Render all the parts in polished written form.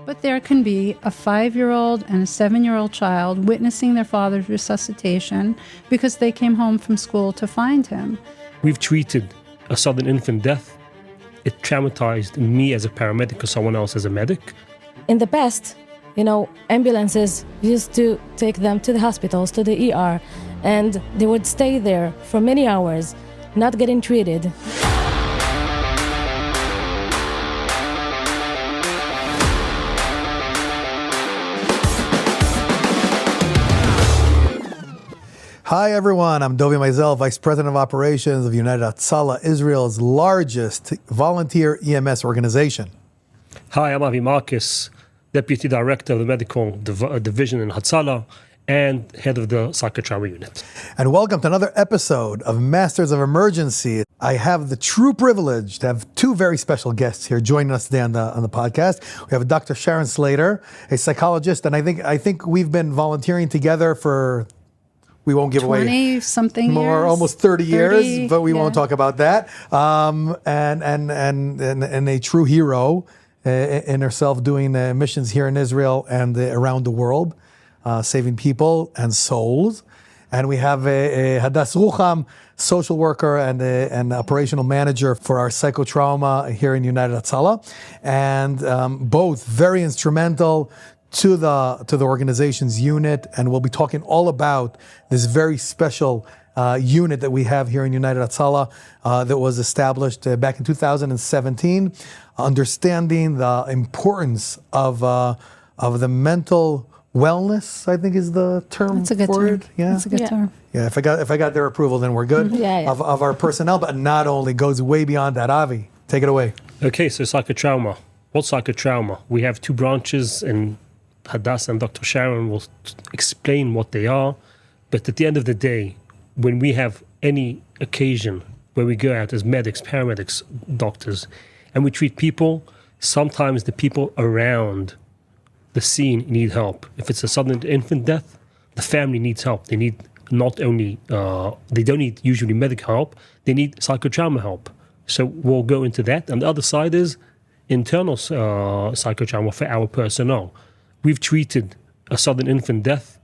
But there can be a 5-year-old and a 7-year-old child witnessing their father's resuscitation because they came home from school to find him. We've treated a sudden infant death. It traumatized me as a paramedic or someone else as a medic. In the past, ambulances used to take them to the hospitals, to the ER, and they would stay there for many hours, not getting treated. Hi everyone, I'm Dovie Maisel, Vice President of Operations of United Hatzalah, Israel's largest volunteer EMS organization. Hi, I'm Avi Marcus, Deputy Director of the Medical Division in Hatzalah and Head of the Psychotrauma Unit. And welcome to another episode of Masters of Emergency. I have the true privilege to have two very special guests here joining us today on the podcast. We have Dr. Sharon Slater, a psychologist, and I think we've been volunteering together for, we won't give away 20-something more, years. almost 30 years, but we won't talk about that. And a true hero in herself, doing missions here in Israel and around the world, saving people and souls. And we have a Hadas Rucham, social worker and operational manager for our psychotrauma here in United Hatzalah, and both very instrumental to the organization's unit, and we'll be talking all about this very special unit that we have here in United Hatzalah that was established back in 2017, understanding the importance of the mental wellness, I think is the term. That's a good term. Yeah, that's a good term. Yeah, if I got their approval, then we're good. Of our personnel, but not only, goes way beyond that. Avi, take it away. Okay, so psychotrauma. What's psychotrauma? We have two branches, and Hadas and Dr. Sharon will explain what they are. But at the end of the day, when we have any occasion where we go out as medics, paramedics, doctors, and we treat people, sometimes the people around the scene need help. If it's a sudden infant death, the family needs help. They need not only, they don't need usually medical help, they need psychotrauma help. So we'll go into that. And the other side is internal psychotrauma for our personnel. We've treated a sudden infant death.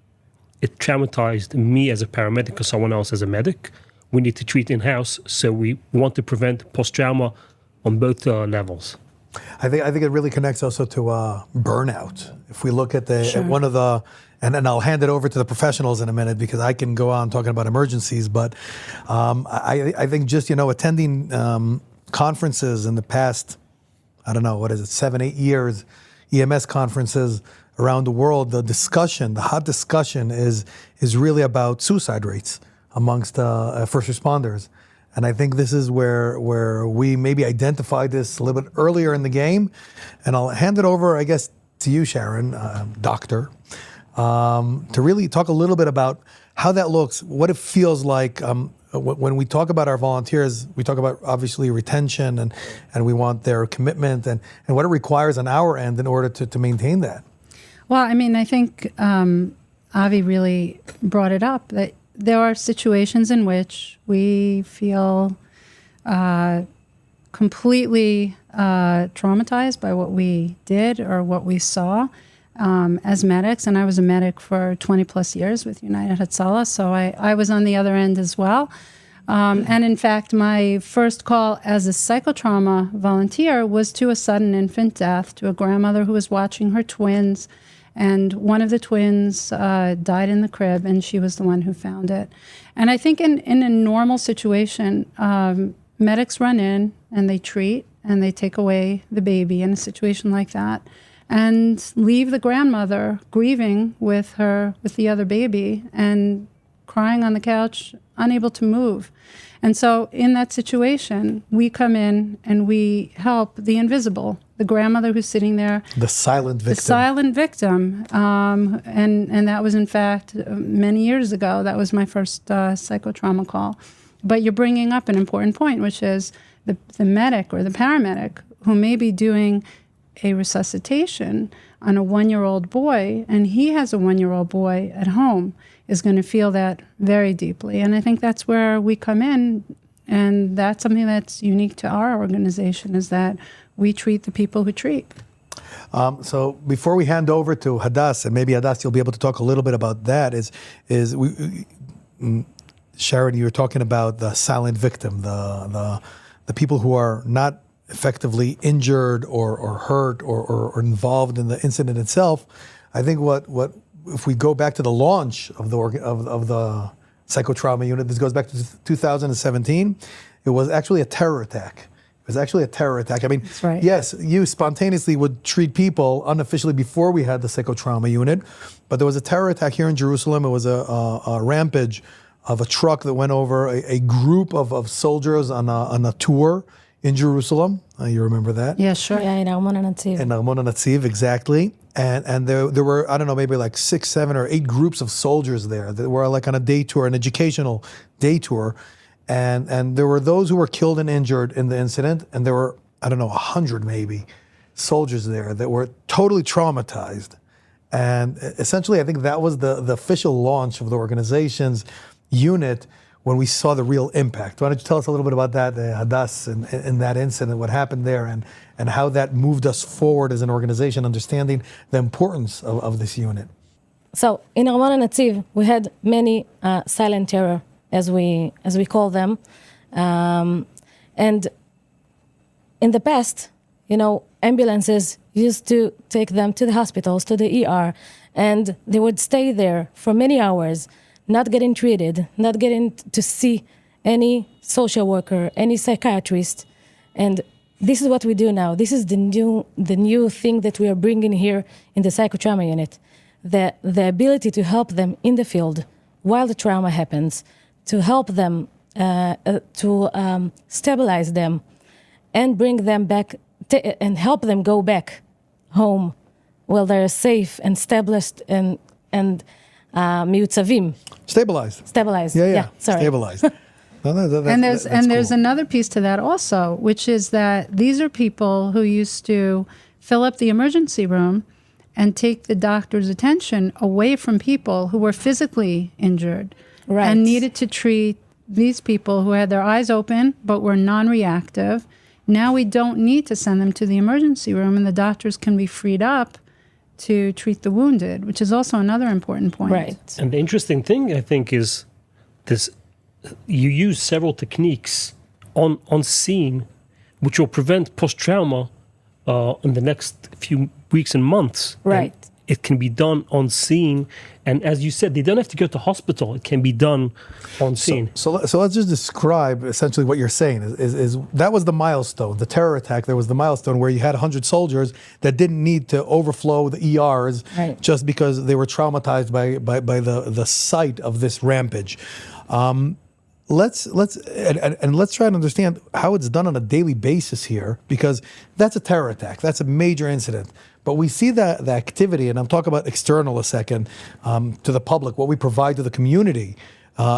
It traumatized me as a paramedic or someone else as a medic. We need to treat in-house, so we want to prevent post-trauma on both levels. I think it really connects also to burnout. If we look at at one of the, and then I'll hand it over to the professionals in a minute because I can go on talking about emergencies, but I think just, attending conferences in the past, 7-8 years, EMS conferences around the world, the hot discussion is really about suicide rates amongst first responders. And I think this is where we maybe identified this a little bit earlier in the game. And I'll hand it over, I guess, to you, Sharon, doctor, to really talk a little bit about how that looks, what it feels like. When we talk about our volunteers, we talk about obviously retention and we want their commitment and what it requires on our end in order to maintain that. Well, I think Avi really brought it up, that there are situations in which we feel completely traumatized by what we did or what we saw as medics. And I was a medic for 20 plus years with United Hatzalah, so I was on the other end as well. And in fact, my first call as a psychotrauma volunteer was to a sudden infant death, to a grandmother who was watching her twins. And one of the twins died in the crib, and she was the one who found it. And I think in a normal situation, medics run in and they treat and they take away the baby in a situation like that and leave the grandmother grieving with the other baby and crying on the couch, unable to move. And so in that situation, we come in and we help the invisible, the grandmother who's sitting there. The silent victim. The silent victim. And that was, in fact, many years ago. That was my first psychotrauma call. But you're bringing up an important point, which is the medic or the paramedic who may be doing a resuscitation on a 1-year-old boy, and he has a 1-year-old boy at home, is going to feel that very deeply. And I think that's where we come in, and that's something that's unique to our organization, is that we treat the people who treat. So before we hand over to Hadas, and maybe Hadas, you'll be able to talk a little bit about that. Sharon, you were talking about the silent victim, the people who are not effectively injured or hurt or involved in the incident itself. I think what if we go back to the launch of the Psychotrauma unit, this goes back to 2017. It was actually a terror attack. It was actually a terror attack. I mean, That's right. yes, you spontaneously would treat people unofficially before we had the Psychotrauma unit, but there was a terror attack here in Jerusalem. It was a rampage of a truck that went over a group of soldiers on a tour in Jerusalem. You remember that? Yeah, sure. Yeah, in Armon HaNatziv. In Armon HaNatziv, exactly. And there were, I don't know, maybe like 6, 7, or 8 groups of soldiers there that were like on a day tour, an educational day tour. And there were those who were killed and injured in the incident, and there were, I don't know, 100 maybe soldiers there that were totally traumatized. And essentially, I think that was the official launch of the organization's unit when we saw the real impact. Why don't you tell us a little bit about that, Hadas, and that incident, what happened there, and how that moved us forward as an organization, understanding the importance of this unit. So in Armon HaNatziv, we had many silent terror, as we call them, and in the past, ambulances used to take them to the hospitals, to the ER, and they would stay there for many hours, not getting treated, not getting to see any social worker, any psychiatrist, and this is what we do now. This is the new thing that we are bringing here in the Psychotrauma unit, the ability to help them in the field while the trauma happens, to help them, to stabilize them, and bring them back, and help them go back home while they're safe and established and miutzavim. Stabilized. Yeah. Sorry. Stabilized. That's There's cool. another piece to that also, which is that these are people who used to fill up the emergency room and take the doctor's attention away from people who were physically injured, Right. and needed to treat these people who had their eyes open but were non-reactive. Now we don't need to send them to the emergency room, and the doctors can be freed up to treat the wounded, which is also another important point. Right. And the interesting thing, I think, is this: you use several techniques on scene, which will prevent post-trauma in the next few weeks and months. Right. And it can be done on scene, and as you said, they don't have to go to hospital. It can be done on scene. So let's just describe essentially what you're saying is that was the milestone, the terror attack. There was the milestone where you had 100 soldiers that didn't need to overflow the ERs Right. just because they were traumatized by the sight of this rampage. Let's try and understand how it's done on a daily basis here, because that's a terror attack. That's a major incident. But we see the activity, and I'm talking about external a second, to the public, what we provide to the community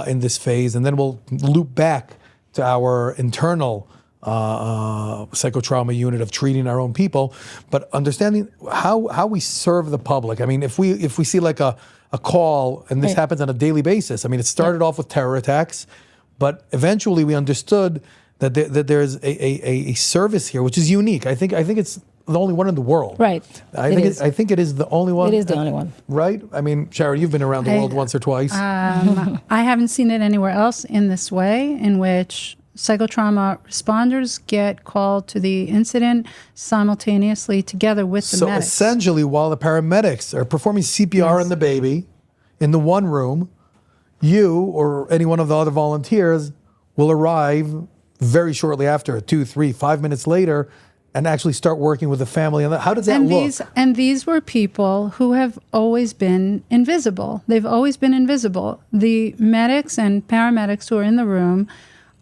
in this phase, and then we'll loop back to our internal psychotrauma unit of treating our own people, but understanding how we serve the public. I mean, if we see like a call, and this Right. happens on a daily basis. I mean, it started off with terror attacks, but eventually we understood that there's a service here which is unique. I think it's the only one in the world. Right. I think it is the only one. It is the only one. Right? I mean, Sharon, you've been around the world once or twice. I haven't seen it anywhere else in this way, in which psychotrauma responders get called to the incident simultaneously together with the So medics. essentially, while the paramedics are performing CPR on the baby in the one room, you or any one of the other volunteers will arrive very shortly after, 2, 3, 5 minutes later, and actually start working with the family. And how does that look? These were people who have always been invisible. They've always been invisible. The medics and paramedics who are in the room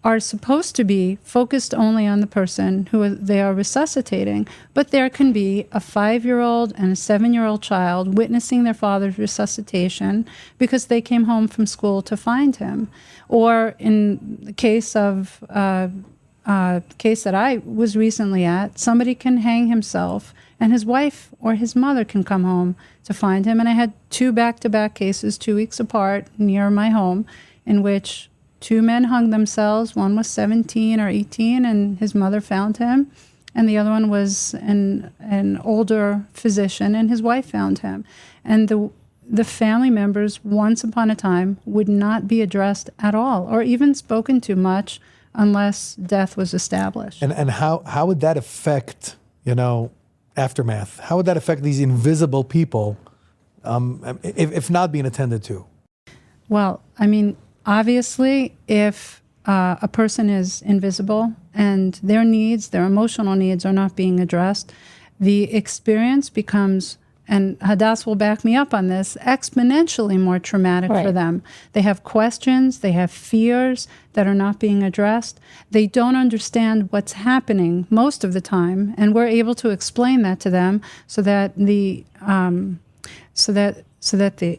are supposed to be focused only on the person who they are resuscitating. But there can be a 5-year-old and a 7-year-old child witnessing their father's resuscitation because they came home from school to find him. Or in the case of case that I was recently at, somebody can hang himself and his wife or his mother can come home to find him. And I had 2 back-to-back cases 2 weeks apart near my home in which 2 men hung themselves. One was 17 or 18 and his mother found him. and the other one was an older physician, and his wife found him. And the family members, once upon a time, would not be addressed at all, or even spoken to much, unless death was established. And how would that affect, aftermath? How would that affect these invisible people, if not being attended to? Well, I mean, obviously, if a person is invisible and their needs, their emotional needs are not being addressed, the experience becomes, and Hadas will back me up on this, exponentially more traumatic for them. They have questions, they have fears that are not being addressed. They don't understand what's happening most of the time, and we're able to explain that to them so that the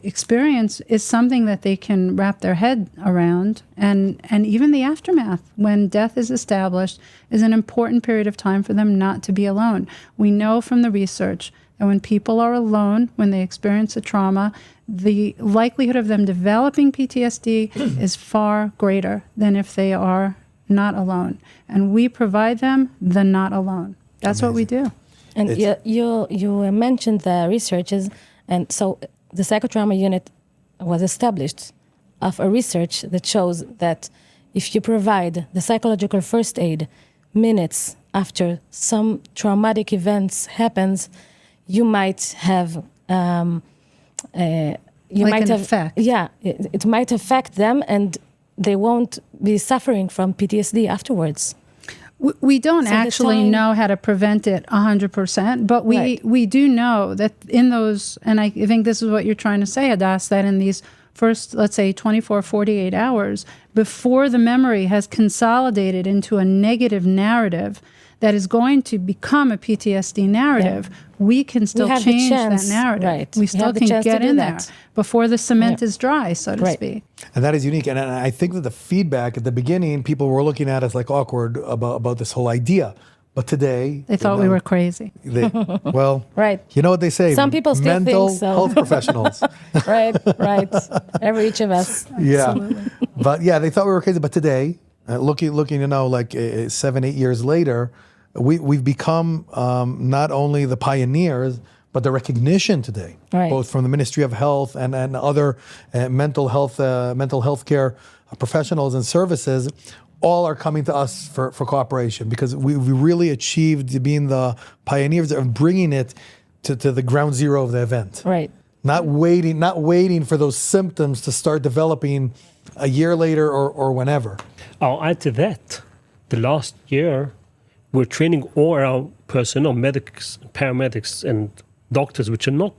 experience is something that they can wrap their head around, and even the aftermath, when death is established, is an important period of time for them not to be alone. We know from the research that when people are alone, when they experience a trauma, the likelihood of them developing PTSD is far greater than if they are not alone. And we provide them the not alone. That's Amazing. What we do. And you mentioned the researches, and so the psychotrauma unit was established of a research that shows that if you provide the psychological first aid minutes after some traumatic events happens, you might have effect. Yeah, it might affect them, and they won't be suffering from PTSD afterwards. We don't actually know how to prevent it 100%, but we do know that in those, and I think this is what you're trying to say, Hadas, that in these first, let's say, 24, 48 hours, before the memory has consolidated into a negative narrative that is going to become a PTSD narrative, we can still change that narrative. Right. We still can get in there before the cement is dry, so to speak. And that is unique. And I think that the feedback at the beginning, people were looking at us like awkward about this whole idea. But today... They thought we were crazy. Right. You know what they say? Some people still mental think so. health professionals. Right. Every each of us. Yeah. But yeah, they thought we were crazy. But today, looking, 7-8 years later, we've become not only the pioneers, but the recognition today, both from the Ministry of Health and other mental health care professionals and services, all are coming to us for cooperation, because we really achieved being the pioneers of bringing it to the ground zero of the event. Right. Not waiting for those symptoms to start developing a year later or whenever. I'll add to that. The last year, we're training all our personnel, medics, paramedics, and doctors, which are not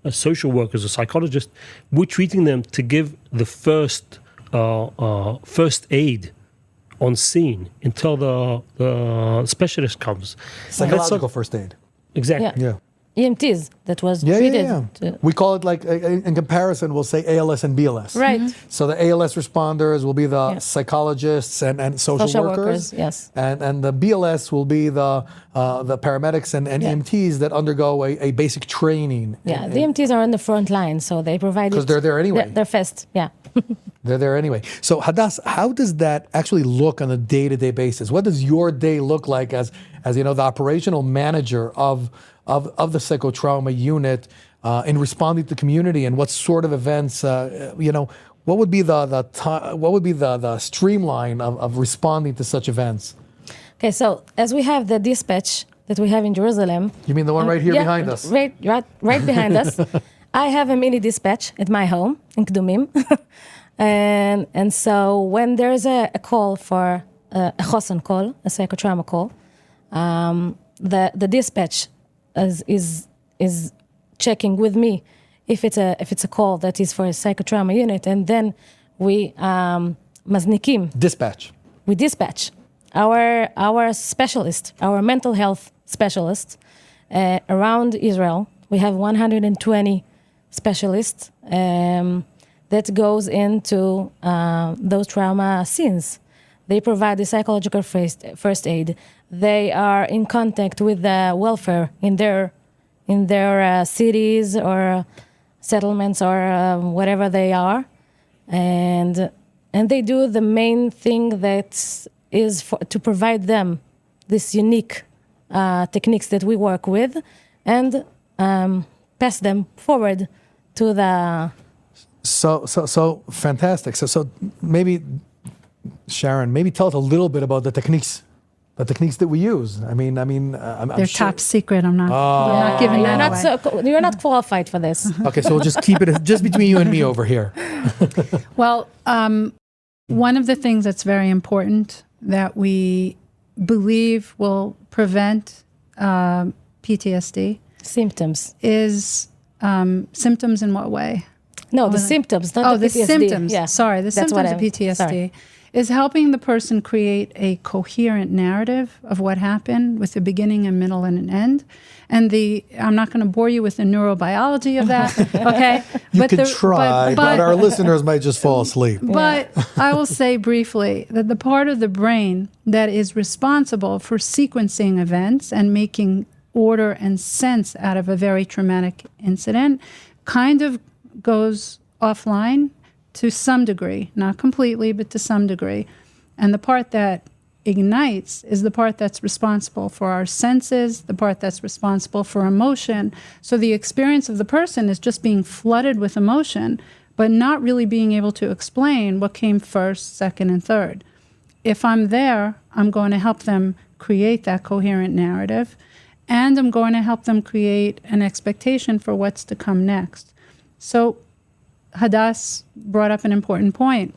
social workers or psychologists. We're treating them to give the first aid on scene until the specialist comes. Psychological first aid. Exactly. Yeah. EMTs that was treated. We call it, like, in comparison, we'll say ALS and BLS. Right. So the ALS responders will be the psychologists and social workers. Yes. And the BLS will be the paramedics and EMTs that undergo a basic training. Yeah, the EMTs are on the front line, so they provide... Because they're there anyway. They're fast, yeah. They're there anyway. So Hadas, how does that actually look on a day-to-day basis? What does your day look like as the operational manager of the psychotrauma unit in responding to the community, and what sort of events, what would be the streamline of responding to such events? Okay, so as we have the dispatch that we have in Jerusalem. You mean the one right here behind us? Right behind us. I have a mini dispatch at my home in condominium. and so when there's a call for a chosan call, a psychotrauma call, the dispatch is checking with me if it's a call that is for a psychotrauma unit, and then we maznikim. We dispatch our specialist, our mental health specialist around Israel. We have 120 specialists that goes into those trauma scenes. They provide the psychological first aid. They are in contact with the welfare in their cities or settlements or whatever they are, and they do the main thing that is to provide them this unique techniques that we work with and pass them forward to the... So fantastic. So maybe, Sharon, maybe tell us a little bit about the techniques that we use. I mean, I'm They're sure. top secret. I'm not giving You're that away. you're not qualified for this. Okay, so we'll just keep it just between you and me over here. Well, one of the things that's very important that we believe will prevent PTSD Symptoms. is symptoms in what way? No, the symptoms, not the the PTSD. symptoms. Yeah. Sorry, the That's what symptoms of PTSD sorry. is helping the person create a coherent narrative of what happened with a beginning, a middle, and an end. And I'm not going to bore you with the neurobiology of that, okay? You can try, but our listeners might just fall asleep. But I will say briefly that the part of the brain that is responsible for sequencing events and making order and sense out of a very traumatic incident kind of goes offline to some degree, not completely, but to some degree. And the part that ignites is the part that's responsible for our senses, the part that's responsible for emotion. So the experience of the person is just being flooded with emotion, but not really being able to explain what came first, second, and third. If I'm there, I'm going to help them create that coherent narrative, and I'm going to help them create an expectation for what's to come next. So Hadas brought up an important point.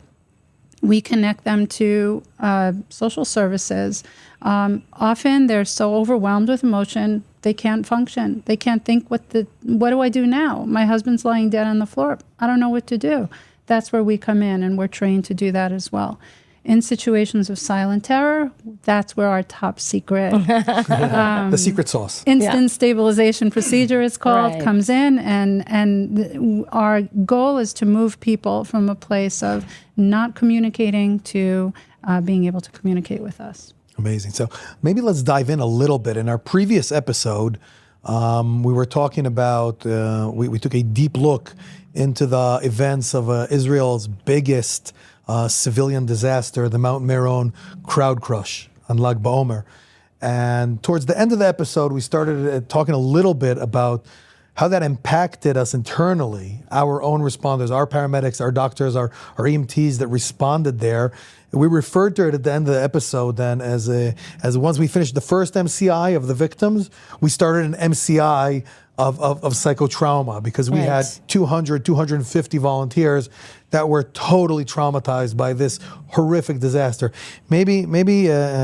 We connect them to social services. Often they're so overwhelmed with emotion, they can't function. They can't think, what do I do now? My husband's lying dead on the floor. I don't know what to do. That's where we come in, and we're trained to do that as well. In situations of silent terror, that's where our top secret The secret sauce. instant stabilization procedure is called, Right. comes in, and our goal is to move people from a place of not communicating to being able to communicate with us. Amazing. So maybe let's dive in a little bit. In our previous episode, we were talking about, we took a deep look into the events of Israel's biggest civilian disaster, the Mount Meron crowd crush on Lag BaOmer. And towards the end of the episode, we started talking a little bit about how that impacted us internally, our own responders, our paramedics, our doctors, our EMTs that responded there. We referred to it at the end of the episode then as once we finished the first MCI of the victims, we started an MCI of psychotrauma, because we had 250 volunteers that were totally traumatized by this horrific disaster. Maybe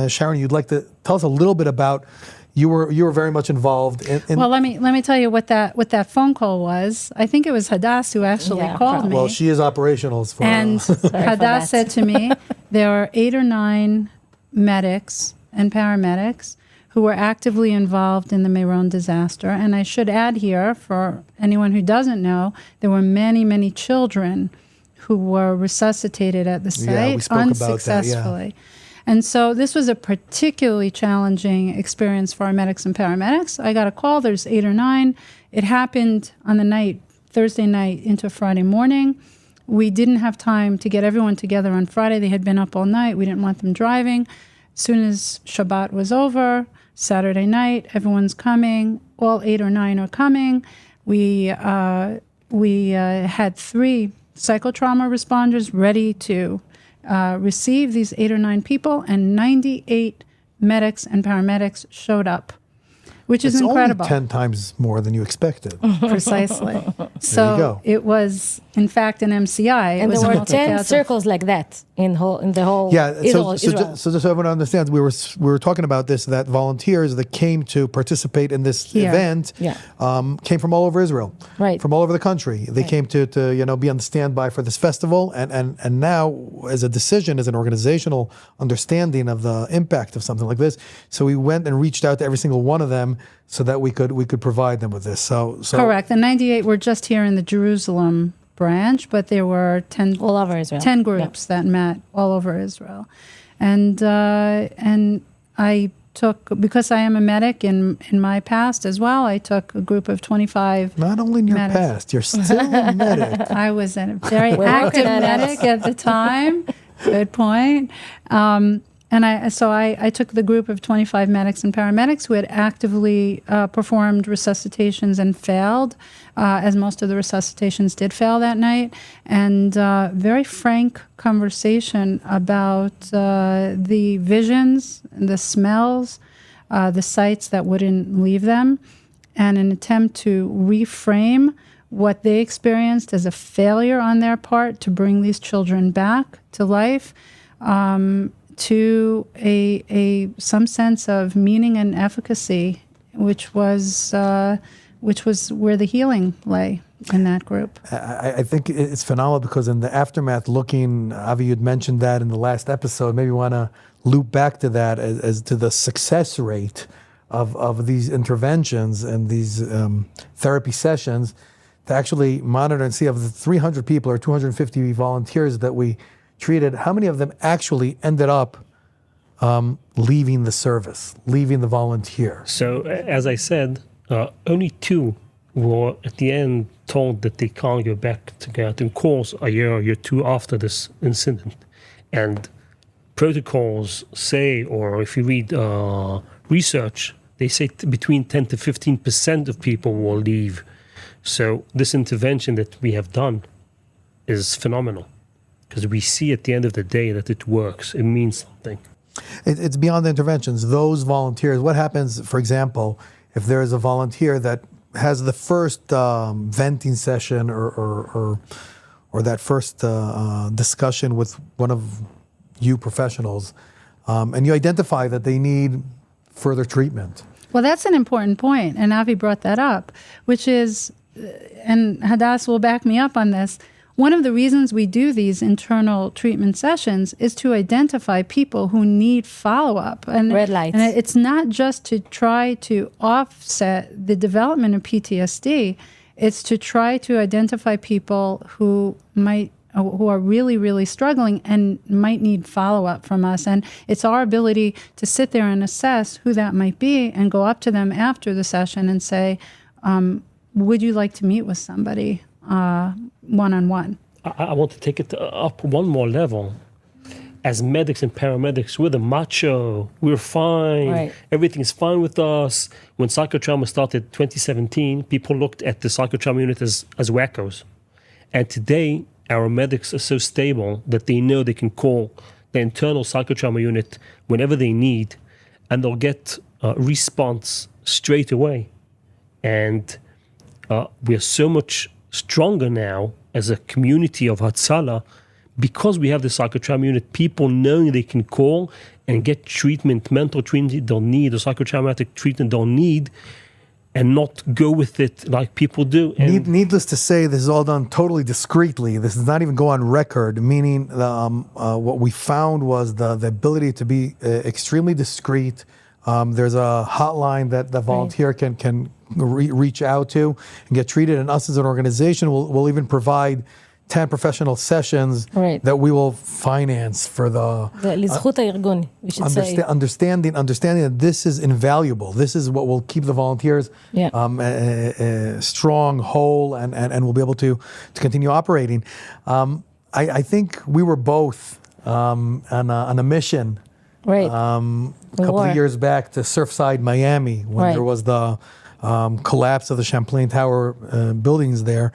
Sharon, you'd like to tell us a little bit about, you were very much involved in Well, let me tell you what that phone call was. I think it was Hadas who actually called me. Well, she is operationals for And Hadas that. said to me, there are 8 or 9 medics and paramedics who were actively involved in the Meron disaster. And I should add here, for anyone who doesn't know, there were many, many children who were resuscitated at the site we spoke about that, unsuccessfully. And so this was a particularly challenging experience for our medics and paramedics. I got a call, there's 8 or 9. It happened on the night, Thursday night into Friday morning. We didn't have time to get everyone together on Friday. They had been up all night. We didn't want them driving. As soon as Shabbat was over, Saturday night, everyone's coming. All 8 or 9 are coming. We had 3 psychotrauma responders ready to receive these 8 or 9 people, and 98 medics and paramedics showed up, which is incredible. Only 10 times more than you expected. Precisely. So go. it was, in fact, an MCI. And it was there were a 10 multi-casualty. circles like that in the whole So Israel. just so everyone understands, we were talking about this, that volunteers that came to participate in this Here. event came from all over Israel, Right. from all over the country. They came to be on the standby for this festival, and now as a decision, as an organizational understanding of the impact of something like this, so we went and reached out to every single one of them so that we could provide them with this. So Correct. The 98 were just here in the Jerusalem branch, but there were 10 all over Israel. 10 groups that met all over Israel. And I took, because I am a medic in my past as well, I took a group of 25. not only in your medics. past, you're still a medic. I was a very We're active working at it. medic at the time. Good point. I took the group of 25 medics and paramedics who had actively performed resuscitations and failed, as most of the resuscitations did fail that night, and very frank conversation about the visions, the smells, the sights that wouldn't leave them, and an attempt to reframe what they experienced as a failure on their part to bring these children back to life, to some sense of meaning and efficacy, which was where the healing lay in that group. I think it's phenomenal because in the aftermath, Avi, you'd mentioned that in the last episode. Maybe you want to loop back to that as to the success rate of these interventions and these therapy sessions, to actually monitor and see of the 300 people or 250 volunteers that we treated, how many of them actually ended up leaving the service, leaving the volunteer? So, as I said, only 2 were at the end told that they can't go back to get in calls a year or 2 after this incident. And protocols say, or if you read research, they say between 10 to 15% of people will leave. So this intervention that we have done is phenomenal, because we see at the end of the day that it works. It means something. It's beyond the interventions. Those volunteers, what happens, for example, if there is a volunteer that has the first venting session or that first discussion with one of you professionals, and you identify that they need further treatment? Well, that's an important point, and Avi brought that up, which is, and Hadas will back me up on this, one of the reasons we do these internal treatment sessions is to identify people who need follow-up. And red lights. And it's not just to try to offset the development of PTSD. It's to try to identify people who are really, really struggling and might need follow-up from us. And it's our ability to sit there and assess who that might be and go up to them after the session and say, would you like to meet with somebody one-on-one? I want to take it up one more level. As medics and paramedics, we're the macho. We're fine. Right. Everything's fine with us. When Psychotrauma started 2017, people looked at the Psychotrauma unit as wackos. And today, our medics are so stable that they know they can call the internal Psychotrauma unit whenever they need, and they'll get a response straight away. And we are so much stronger now as a community of Hatzalah because we have the Psychotrauma unit. People knowing they can call and get treatment, mental treatment they'll need, or psychotraumatic treatment they'll need, and not go with it like people do. And Needless to say, this is all done totally discreetly. This does not even go on record, meaning what we found was the ability to be extremely discreet. There's a hotline that the volunteer can reach out to and get treated. And us as an organization will even provide 10 professional sessions that we will finance for לזכות הארגון, we should say. Understanding that this is invaluable. This is what will keep the volunteers strong, whole, and will be able to continue operating. I think we were both on a mission a couple of years back to Surfside, Miami, when there was the collapse of the Champlain Tower buildings there.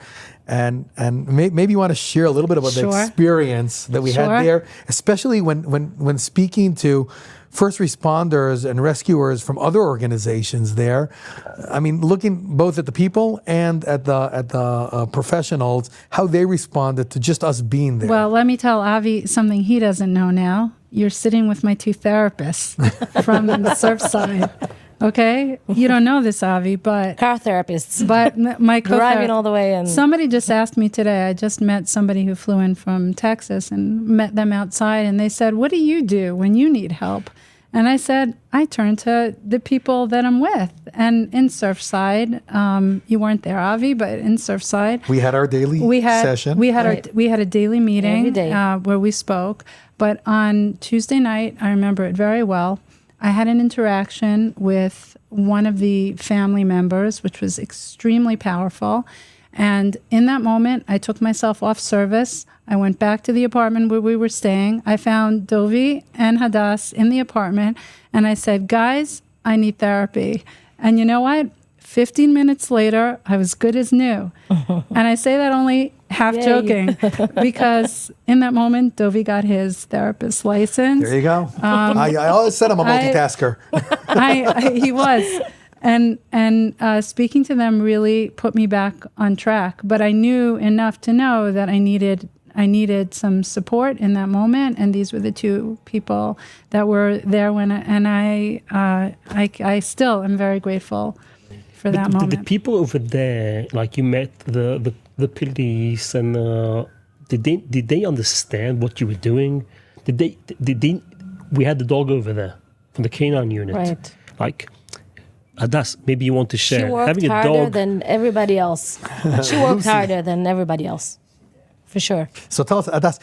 And maybe you want to share a little bit about the experience that we had there, especially when speaking to first responders and rescuers from other organizations there. I mean, looking both at the people and at the professionals, how they responded to just us being there. Well, let me tell Avi something he doesn't know now. You're sitting with my 2 therapists from the Surfside. Okay, you don't know this, Avi, but car therapists. But my driving all the way in. Somebody just asked me today. I just met somebody who flew in from Texas and met them outside, and they said, "What do you do when you need help?" And I said, "I turn to the people that I'm with." And in Surfside, you weren't there, Avi, but in Surfside, we had our daily session. We had a daily meeting every day where we spoke. But on Tuesday night, I remember it very well. I had an interaction with one of the family members, which was extremely powerful. And in that moment, I took myself off service. I went back to the apartment where we were staying. I found Dovie and Hadas in the apartment, and I said, guys, I need therapy. And you know what? 15 minutes later, I was good as new. And I say that only half Yay. joking, because in that moment, Dovie got his therapist license. There you go. I always said I'm a multitasker. He was. And speaking to them really put me back on track. But I knew enough to know that I needed some support in that moment, and these were the two people that were there I still am very grateful for that moment. The people over there, like you met the police, and did they understand what you were doing? Did they? We had the dog over there from the canine unit. Right. Like, Hadas, maybe you want to share. She worked Having a harder dog. than everybody else. She worked harder than everybody else, for sure. So tell us, Hadas,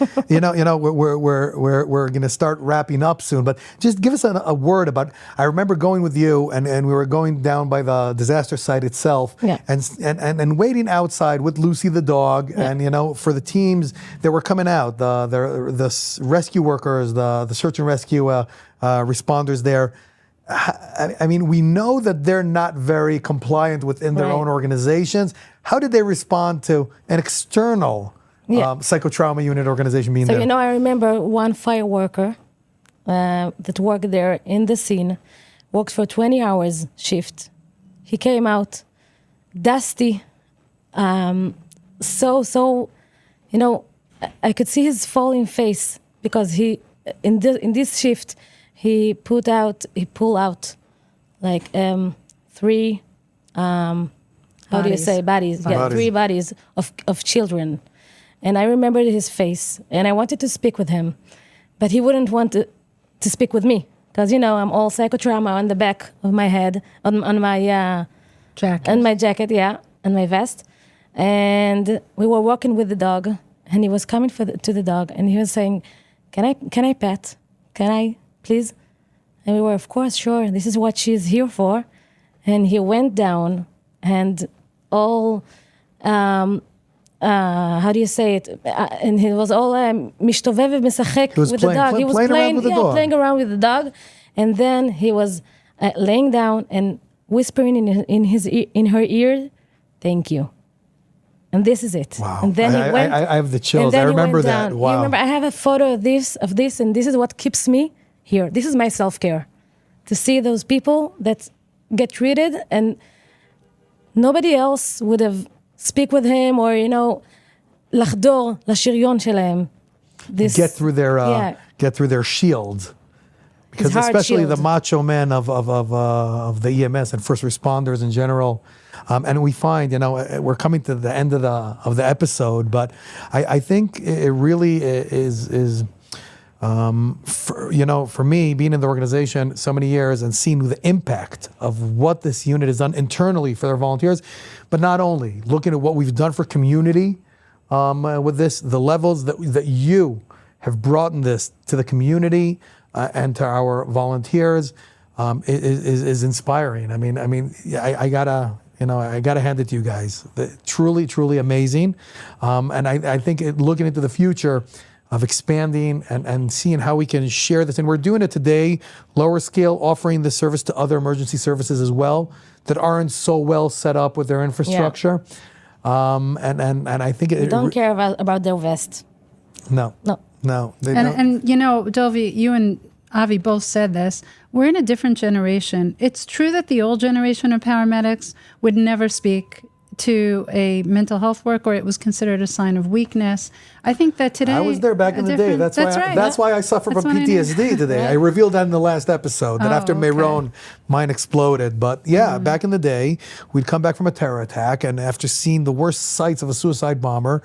we're going to start wrapping up soon, but just give us a word about. I remember going with you, and we were going down by the disaster site itself, Yeah. and waiting outside with Lucy the dog, Yeah. and for the teams that were coming out, the rescue workers, the search and rescue responders there. I mean, we know that they're not very compliant within their Right. own organizations. How did they respond to an external psychotrauma unit organization being So, there? I remember one fire worker that worked there in the scene, worked for 20 hours shift. He came out dusty, I could see his falling face, because he, in this shift, he pulled out like 3, how do you say, bodies? Yeah, Bodies. 3 bodies of children. And I remembered his face, and I wanted to speak with him, but he wouldn't want to speak with me, because I'm all psychotrauma on the back of my head, on my Jacket. and my jacket, and my vest. And we were walking with the dog, and he was coming to the dog, and he was saying, "Can I pet? Can I, please?" And we were, of course, sure. This is what she's here for. And he went down, and all. How do you say it? And he was all משתובב ומשחק with the dog. He was playing around with the dog, and then he was laying down and whispering in her ear, "Thank you." And this is it. Wow. And then he went. I have the chills. And then I remember he went that. down. Wow. You remember? I have a photo of this, and this is what keeps me here. This is my self-care, to see those people that get treated, and nobody else would have speak with him, or לחדור לשריון שלהם. Get through their shield. Because hard especially shield. the macho men of the EMS and first responders in general, and we find we're coming to the end of the episode, but I think it really is for me, being in the organization so many years and seeing the impact of what this unit has done internally for their volunteers, but not only looking at what we've done for community with this, the levels that you have brought in this to the community and to our volunteers is inspiring. I gotta hand it to you guys. Truly, truly amazing. And I think looking into the future of expanding and seeing how we can share this. And we're doing it today, lower scale, offering this service to other emergency services as well that aren't so well set up with their infrastructure. And I think They don't care about their vest. No. They don't. And Dovie, you and Avi both said this. We're in a different generation. It's true that the old generation of paramedics would never speak to a mental health worker. It was considered a sign of weakness. I think that today I was there back in the day. That's why I suffer from PTSD today. Right. I revealed that in the last episode, that after Meron, mine exploded. But back in the day, we'd come back from a terror attack, and after seeing the worst sights of a suicide bomber,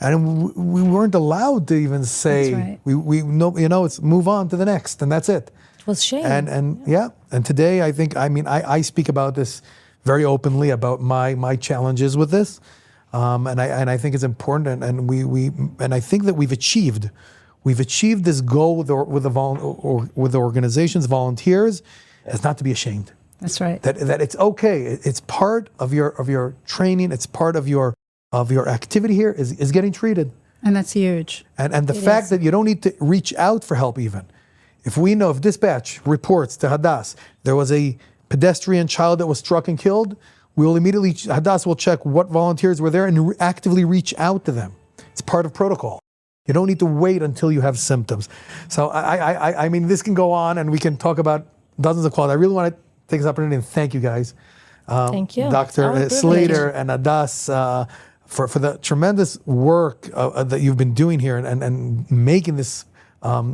and we weren't allowed to even say, That's right. it's move on to the next, and that's it. It was shame. And today, I speak about this very openly, about my challenges with this, and I think it's important, and I think that we've achieved this goal with the organization's volunteers, is not to be ashamed. That's right. That it's okay. It's part of your training. It's part of your of your activity here is getting treated. And that's huge. And the fact that you don't need to reach out for help even. If dispatch reports to Hadas, there was a pedestrian child that was struck and killed, Hadas will check what volunteers were there and actively reach out to them. It's part of protocol. You don't need to wait until you have symptoms. So I mean, this can go on and we can talk about dozens of calls. I really want to take this opportunity and thank you guys. Thank you. Dr. Slater and Hadas, for the tremendous work that you've been doing here and making this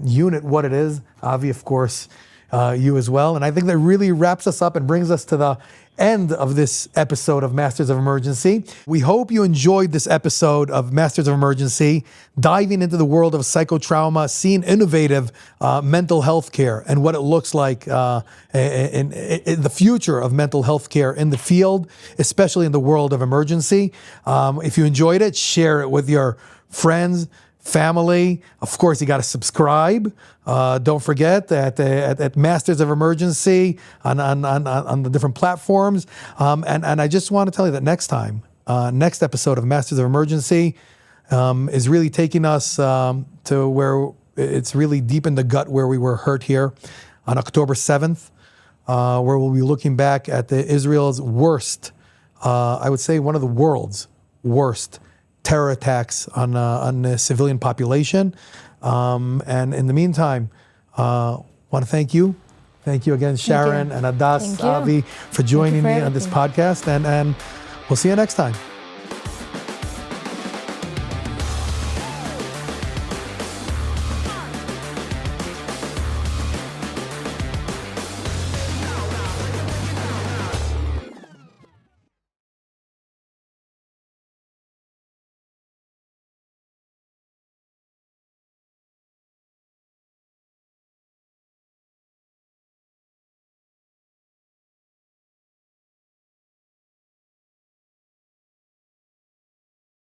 unit what it is. Avi, of course, you as well. And I think that really wraps us up and brings us to the end of this episode of Masters of Emergency. We hope you enjoyed this episode of Masters of Emergency, diving into the world of psychotrauma, seeing innovative mental health care and what it looks like in the future of mental health care in the field, especially in the world of emergency. If you enjoyed it, share it with your friends, family. Of course, you got to subscribe. Don't forget that at Masters of Emergency on the different platforms. And I just want to tell you that next episode of Masters of Emergency is really taking us to where it's really deep in the gut where we were hurt here on October 7th, where we'll be looking back at Israel's worst, I would say one of the world's worst terror attacks on the civilian population. And in the meantime, want to thank you. Thank you again, Sharon and Hadas, Avi, for joining me on this podcast. And we'll see you next time.